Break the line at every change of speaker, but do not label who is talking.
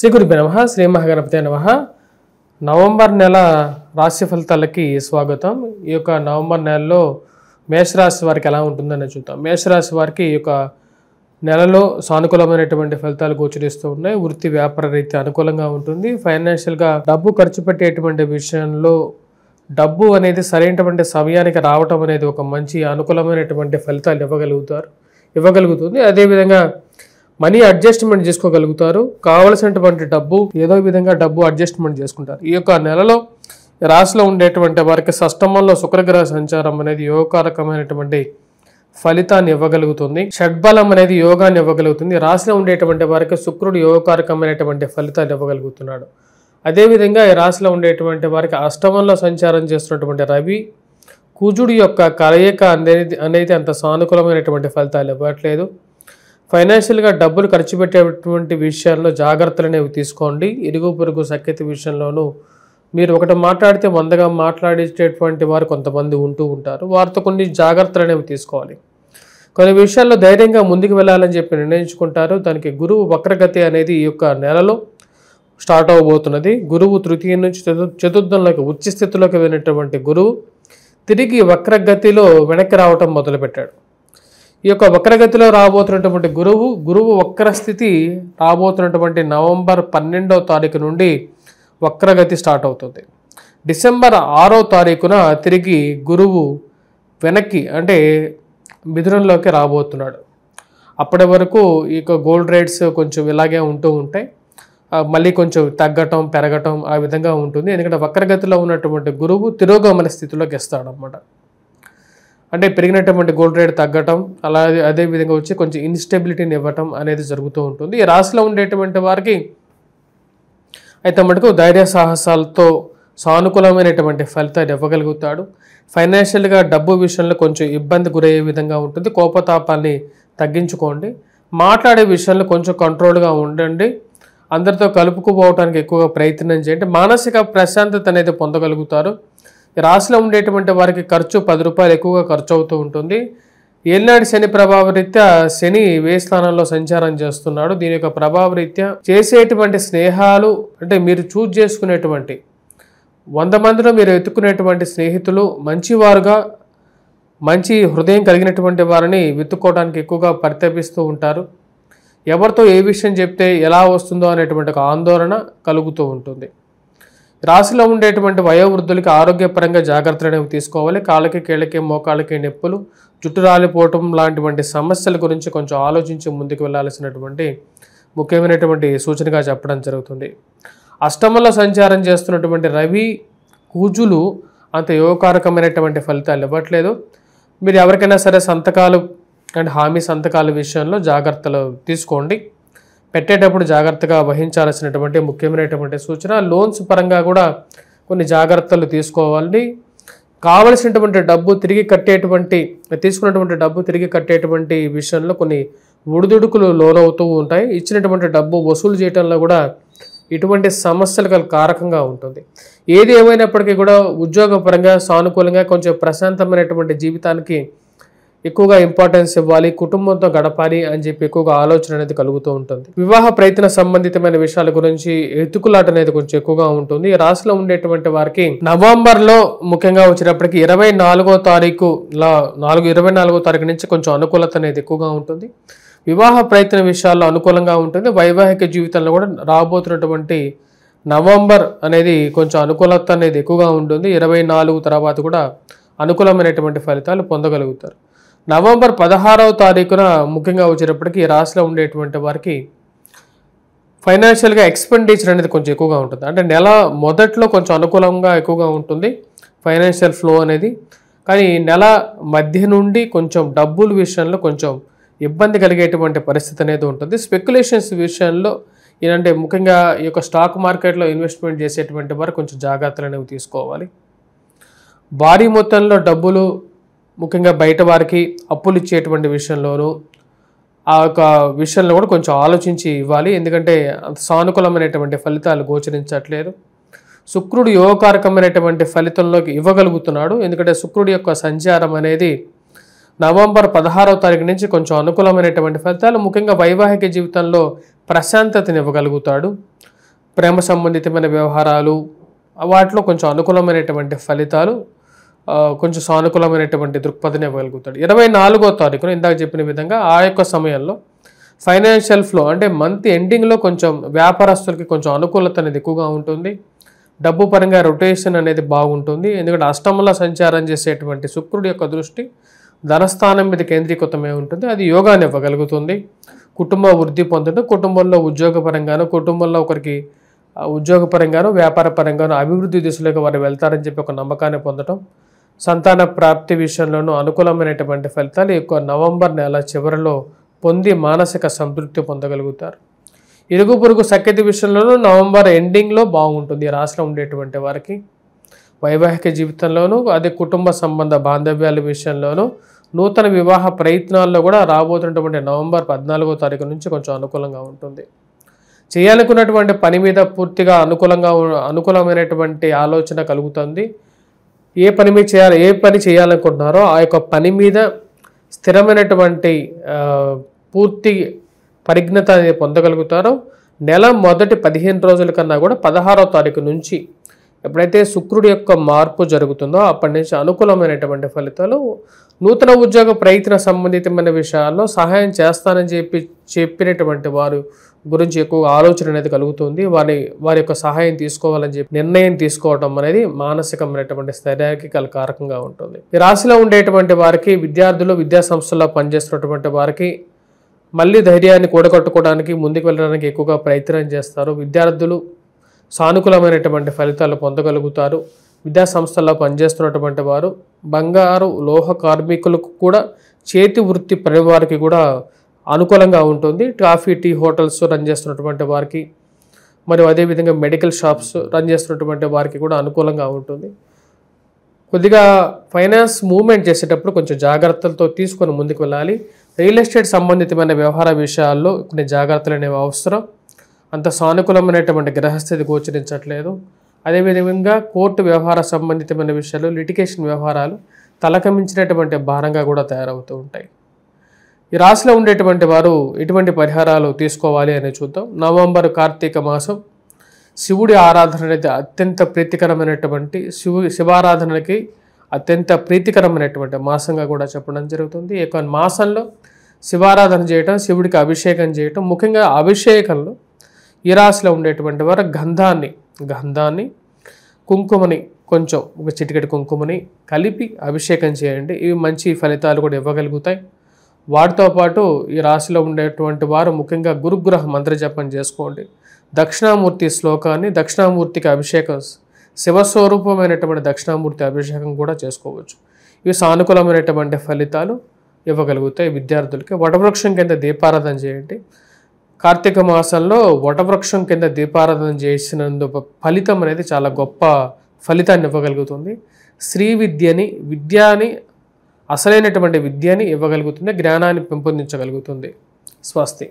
శ్రీ గురుభ్యో నమః. శ్రీ మహాగణపతే నమః. నవంబర్ నెల రాశి ఫలితాలకి స్వాగతం. ఈ యొక్క నవంబర్ నెలలో మేషరాశి వారికి ఎలా ఉంటుందని చూద్దాం. మేషరాశి వారికి ఈ యొక్క నెలలో సానుకూలమైనటువంటి ఫలితాలు గోచరిస్తూ ఉన్నాయి. వృత్తి వ్యాపార రీత్యా అనుకూలంగా ఉంటుంది. ఫైనాన్షియల్గా డబ్బు ఖర్చు పెట్టేటువంటి విషయంలో డబ్బు అనేది సరైనటువంటి సమయానికి రావటం అనేది ఒక మంచి అనుకూలమైనటువంటి ఫలితాలు ఇవ్వగలుగుతుంది. అదేవిధంగా మనీ అడ్జస్ట్మెంట్ చేసుకోగలుగుతారు. కావలసినటువంటి డబ్బు ఏదో విధంగా డబ్బు అడ్జస్ట్మెంట్ చేసుకుంటారు. ఈ యొక్క నెలలో రాశిలో ఉండేటువంటి వారికి షష్టమంలో శుక్రగ్రహ సంచారం అనేది యోగకారకమైనటువంటి ఫలితాన్ని ఇవ్వగలుగుతుంది. షడ్బలం అనేది యోగాన్ని ఇవ్వగలుగుతుంది. రాశిలో ఉండేటువంటి వారికి శుక్రుడు యోగకారకమైనటువంటి ఫలితాలు ఇవ్వగలుగుతున్నాడు. అదేవిధంగా ఈ రాశిలో ఉండేటువంటి వారికి అష్టమంలో సంచారం చేస్తున్నటువంటి రవి కుజుడు యొక్క కలయిక అనేది అంత సానుకూలమైనటువంటి ఫలితాలు ఇవ్వట్లేదు. ఫైనాన్షియల్గా డబ్బులు ఖర్చు పెట్టేటువంటి విషయాల్లో జాగ్రత్తలు అనేవి తీసుకోండి. ఇరుగు పొరుగు సఖ్యత విషయంలోనూ మీరు ఒకటి మాట్లాడితే 100గా మాట్లాడేటటువంటి వారు కొంతమంది ఉంటూ ఉంటారు. వారితో కొన్ని జాగ్రత్తలు అనేవి తీసుకోవాలి. కొన్ని విషయాల్లో ధైర్యంగా ముందుకు వెళ్ళాలని చెప్పి నిర్ణయించుకుంటారు. దానికి గురువు వక్రగతి అనేది ఈ యొక్క నెలలో స్టార్ట్ అవబోతున్నది. గురువు తృతీయ నుంచి చతుర్థంలోకి ఉచ్చ స్థితిలోకి వెళ్ళినటువంటి గురువు తిరిగి వక్రగతిలో వెనక్కి రావటం మొదలుపెట్టాడు. ఈ యొక్క వక్రగతిలో రాబోతున్నటువంటి గురువు వక్రస్థితి రాబోతున్నటువంటి నవంబర్ 12వ తారీఖు నుండి వక్రగతి స్టార్ట్ అవుతుంది. డిసెంబర్ 6వ తారీఖున తిరిగి గురువు వెనక్కి అంటే మిథునంలోకి రాబోతున్నాడు. అప్పటి వరకు ఈ యొక్క గోల్డ్ రేట్స్ కొంచెం ఇలాగే ఉంటూ ఉంటాయి. మళ్ళీ కొంచెం తగ్గటం పెరగటం ఆ విధంగా ఉంటుంది. ఎందుకంటే వక్రగతిలో ఉన్నటువంటి గురువు తిరోగమన స్థితిలోకి వస్తాడు అన్నమాట. అంటే పెరిగినటువంటి గోల్డ్ రేట్ తగ్గటం అలాగే అదేవిధంగా వచ్చి కొంచెం ఇన్స్టెబిలిటీని ఇవ్వటం అనేది జరుగుతూ ఉంటుంది. ఈ రాశిలో ఉండేటువంటి వారికి అయితే మటుకు ధైర్య సాహసాలతో సానుకూలమైనటువంటి ఫలితాలు ఇవ్వగలుగుతాడు. ఫైనాన్షియల్గా డబ్బు విషయంలో కొంచెం ఇబ్బంది గురయ్యే విధంగా ఉంటుంది. కోపతాపాన్ని తగ్గించుకోండి. మాట్లాడే విషయంలో కొంచెం కంట్రోల్గా ఉండండి. అందరితో కలుపుకుపోవడానికి ఎక్కువగా ప్రయత్నం చేయండి. మానసిక ప్రశాంతత అనేది పొందగలుగుతారు. రాశిలో ఉండేటువంటి వారికి ఖర్చు 10 రూపాయలు ఎక్కువగా ఖర్చు అవుతూ ఉంటుంది. ఏలినాటి శని ప్రభావరీత్యా శని వ్యయ స్థానంలో సంచారం చేస్తున్నాడు. దీని యొక్క ప్రభావరీత్యా చేసేటువంటి స్నేహాలు అంటే మీరు చూజ్ చేసుకునేటువంటి 100 మందిలో మీరు ఎత్తుకునేటువంటి స్నేహితులు మంచివారుగా మంచి హృదయం కలిగినటువంటి వారిని వెతుక్కోవడానికి ఎక్కువగా పరితపిస్తూ ఉంటారు. ఎవరితో ఏ విషయం చెప్తే ఎలా వస్తుందో అనేటువంటి ఒక ఆందోళన కలుగుతూ ఉంటుంది. రాశిలో ఉండేటువంటి వయోవృద్ధులకి ఆరోగ్యపరంగా జాగ్రత్తలు అనేవి తీసుకోవాలి. కాళ్ళకి కీళ్ళకి మోకాళ్ళకి నొప్పులు జుట్టు రాలిపోవటం లాంటివంటి సమస్యల గురించి కొంచెం ఆలోచించి ముందుకు వెళ్ళాల్సినటువంటి ముఖ్యమైనటువంటి సూచనగా చెప్పడం జరుగుతుంది. అష్టమంలో సంచారం చేస్తున్నటువంటి రవి కుజులు అంత యోగకారకమైనటువంటి ఫలితాలు ఇవ్వట్లేదు. మీరు ఎవరికైనా సరే సంతకాలు అండ్ హామీ సంతకాల విషయంలో జాగ్రత్తలు తీసుకోండి. పెట్టేటప్పుడు జాగ్రత్తగా వహించాల్సినటువంటి ముఖ్యమైనటువంటి సూచన. లోన్స్ పరంగా కూడా కొన్ని జాగ్రత్తలు తీసుకోవాలి. కావలసినటువంటి డబ్బు తీసుకున్నటువంటి డబ్బు తిరిగి కట్టేటువంటి విషయంలో కొన్ని ఒడిదుడుకులు లోనవుతూ ఉంటాయి. ఇచ్చినటువంటి డబ్బు వసూలు చేయడంలో కూడా ఇటువంటి సమస్యలకు కారకంగా ఉంటుంది. ఏది ఏమైనప్పటికీ కూడా ఉద్యోగపరంగా సానుకూలంగా కొంచెం ప్రశాంతమైనటువంటి జీవితానికి ఎక్కువగా ఇంపార్టెన్స్ ఇవ్వాలి. కుటుంబంతో గడపాలి అని చెప్పి ఎక్కువగా ఆలోచన అనేది కలుగుతూ ఉంటుంది. వివాహ ప్రయత్న సంబంధితమైన విషయాల గురించి ఎత్తుకులాట అనేది కొంచెం ఎక్కువగా ఉంటుంది. రాశిలో ఉండేటువంటి వారికి నవంబర్లో ముఖ్యంగా వచ్చినప్పటికీ 24వ తారీఖు నుంచి కొంచెం అనుకూలత అనేది ఎక్కువగా ఉంటుంది. వివాహ ప్రయత్న విషయాల్లో అనుకూలంగా ఉంటుంది. వైవాహిక జీవితంలో కూడా రాబోతున్నటువంటి నవంబర్ అనేది కొంచెం అనుకూలత అనేది ఎక్కువగా ఉంటుంది. 24 తర్వాత కూడా అనుకూలమైనటువంటి ఫలితాలు పొందగలుగుతారు. నవంబర్ 16వ తారీఖున ముఖ్యంగా వచ్చేటప్పటికి రాశిలో ఉండేటువంటి వారికి ఫైనాన్షియల్గా ఎక్స్పెండిచర్ అనేది కొంచెం ఎక్కువగా ఉంటుంది. అంటే నెల మొదట్లో కొంచెం అనుకూలంగా ఎక్కువగా ఉంటుంది ఫైనాన్షియల్ ఫ్లో అనేది. కానీ నెల మధ్య నుండి కొంచెం డబ్బుల విషయంలో కొంచెం ఇబ్బంది కలిగేటువంటి పరిస్థితి అనేది ఉంటుంది. స్పెక్యులేషన్స్ విషయంలో ఏంటంటే ముఖ్యంగా ఈ యొక్క స్టాక్ మార్కెట్లో ఇన్వెస్ట్మెంట్ చేసేటువంటి వారు కొంచెం జాగ్రత్తలు అనేవి తీసుకోవాలి. భారీ మొత్తంలో డబ్బులు ముఖ్యంగా బయట వారికి అప్పులు ఇచ్చేటువంటి విషయంలోనూ ఆ యొక్క విషయంలో కూడా కొంచెం ఆలోచించి ఇవ్వాలి. ఎందుకంటే సానుకూలమైనటువంటి ఫలితాలు గోచరించట్లేదు. శుక్రుడు యోగకారకమైనటువంటి ఫలితంలోకి ఇవ్వగలుగుతున్నాడు. ఎందుకంటే శుక్రుడి యొక్క సంచారం అనేది నవంబర్ 16వ తారీఖు నుంచి కొంచెం అనుకూలమైనటువంటి ఫలితాలు ముఖ్యంగా వైవాహిక జీవితంలో ప్రశాంతతని ఇవ్వగలుగుతాడు. ప్రేమ సంబంధితమైన వ్యవహారాలు వాటిలో కొంచెం అనుకూలమైనటువంటి ఫలితాలు, కొంచెం సానుకూలమైనటువంటి దృక్పథం ఇవ్వగలుగుతాడు. 24వ తారీఖున ఇందాక చెప్పిన విధంగా ఆ యొక్క సమయంలో ఫైనాన్షియల్ ఫ్లో అంటే మంత్ ఎండింగ్లో కొంచెం వ్యాపారస్తులకి కొంచెం అనుకూలత అనేది ఎక్కువగా ఉంటుంది. డబ్బు పరంగా రొటేషన్ అనేది బాగుంటుంది. ఎందుకంటే అష్టమంలో సంచారం చేసేటువంటి శుక్రుడి యొక్క దృష్టి ధనస్థానం మీద కేంద్రీకృతమై ఉంటుంది. అది యోగాన్ని ఇవ్వగలుగుతుంది. కుటుంబ వృద్ధి పొందడం, కుటుంబంలో ఉద్యోగపరంగాను, కుటుంబంలో ఒకరికి ఉద్యోగపరంగాను వ్యాపార పరంగాను అభివృద్ధి దిశలోకి వారు వెళ్తారని చెప్పి ఒక నమ్మకాన్ని పొందడం, సంతాన ప్రాప్తి విషయంలోనూ అనుకూలమైనటువంటి ఫలితాలు ఎక్కువ నవంబర్ నెల చివరిలో పొంది మానసిక సంతృప్తి పొందగలుగుతారు. ఇరుగు పొరుగు సఖ్యత విషయంలోనూ నవంబర్ ఎండింగ్లో బాగుంటుంది. ఈ రాశిలో ఉండేటువంటి వారికి వైవాహిక జీవితంలోనూ, అదే కుటుంబ సంబంధ బాంధవ్యాల విషయంలోనూ, నూతన వివాహ ప్రయత్నాల్లో కూడా రాబోతున్నటువంటి నవంబర్ 14వ తారీఖు నుంచి కొంచెం అనుకూలంగా ఉంటుంది. చేయాలనుకున్నటువంటి పని మీద పూర్తిగా అనుకూలమైనటువంటి ఆలోచన కలుగుతుంది. ఏ పని చేయాలనుకుంటున్నారో ఆ యొక్క పని మీద స్థిరమైనటువంటి పూర్తి పరిజ్ఞత అనేది పొందగలుగుతారో. నెల మొదటి 15 రోజుల కన్నా కూడా 16వ తారీఖు నుంచి ఎప్పుడైతే శుక్రుడి యొక్క మార్పు జరుగుతుందో అప్పటి నుంచి అనుకూలమైనటువంటి ఫలితాలు, నూతన ఉద్యోగ ప్రయత్న సంబంధితమైన విషయాల్లో సహాయం చేస్తానని చెప్పినటువంటి వారు గురించి ఎక్కువ ఆలోచన అనేది కలుగుతుంది. వారి యొక్క సహాయం తీసుకోవాలని చెప్పి నిర్ణయం తీసుకోవడం అనేది మానసికమైనటువంటి స్థైర్యానికి కారకంగా ఉంటుంది. ఈ రాశిలో ఉండేటువంటి వారికి, విద్యార్థులు, విద్యా సంస్థల్లో పనిచేస్తున్నటువంటి వారికి మళ్ళీ ధైర్యాన్ని కూడగట్టుకోవడానికి, ముందుకు వెళ్ళడానికి ఎక్కువగా ప్రయత్నం చేస్తారు. విద్యార్థులు సానుకూలమైనటువంటి ఫలితాలు పొందగలుగుతారు. విద్యా సంస్థల్లో పనిచేస్తున్నటువంటి వారు, బంగారు లోహ కార్మికులకు కూడా, చేతి వృత్తి పని వారికి కూడా అనుకూలంగా ఉంటుంది. కాఫీ, టీ హోటల్స్ రన్ చేస్తున్నటువంటి వారికి, మరియు అదేవిధంగా మెడికల్ షాప్స్ రన్ చేస్తున్నటువంటి వారికి కూడా అనుకూలంగా ఉంటుంది. కొద్దిగా ఫైనాన్స్ మూవ్మెంట్ చేసేటప్పుడు కొంచెం జాగ్రత్తలతో తీసుకొని ముందుకు వెళ్ళాలి. రియల్ ఎస్టేట్ సంబంధితమైన వ్యవహార విషయాల్లో కొన్ని జాగ్రత్తలు అనేవి అవసరం. అంత సానుకూలమైనటువంటి గ్రహస్థితి గోచరించట్లేదు. అదేవిధంగా కోర్టు వ్యవహార సంబంధితమైన విషయాలు, లిటిగేషన్ వ్యవహారాలు తలకమించినటువంటి భారంగా కూడా తయారవుతూ ఉంటాయి. ఈ రాశిలో ఉండేటువంటి వారు ఎటువంటి పరిహారాలు తీసుకోవాలి అని చూద్దాం. నవంబర్ కార్తీక మాసం శివుడి ఆరాధన అనేది అత్యంత ప్రీతికరమైనటువంటి శివారాధనకి అత్యంత ప్రీతికరమైనటువంటి మాసంగా కూడా చెప్పడం జరుగుతుంది. ఈ యొక్క మాసంలో శివారాధన చేయటం, శివుడికి అభిషేకం చేయటం, ముఖ్యంగా అభిషేకంలో ఈ రాశిలో ఉండేటువంటి వారు గంధాన్ని కుంకుమని, కొంచెం ఒక చిటికెడు కుంకుమని కలిపి అభిషేకం చేయండి. ఇవి మంచి ఫలితాలు కూడా ఇవ్వగలుగుతాయి. వాటితో పాటు ఈ రాశిలో ఉండేటువంటి వారు ముఖ్యంగా గురుగ్రహ మంత్ర జపం చేసుకోండి. దక్షిణామూర్తి శ్లోకాన్ని, దక్షిణామూర్తికి అభిషేకం, శివస్వరూపమైనటువంటి దక్షిణామూర్తి అభిషేకం కూడా చేసుకోవచ్చు. ఇవి సానుకూలమైనటువంటి ఫలితాలు ఇవ్వగలుగుతాయి. విద్యార్థులకి వటవృక్షం కింద దీపారాధన చేయండి. కార్తీక మాసంలో వటవృక్షం కింద దీపారాధన చేసినందుకు ఫలితం అనేది చాలా గొప్ప ఫలితాన్ని ఇవ్వగలుగుతుంది. విద్యని అసలైనటువంటి విద్యని ఇవ్వగలుగుతుంది. జ్ఞానాన్ని పెంపొందించగలుగుతుంది. స్వస్తి.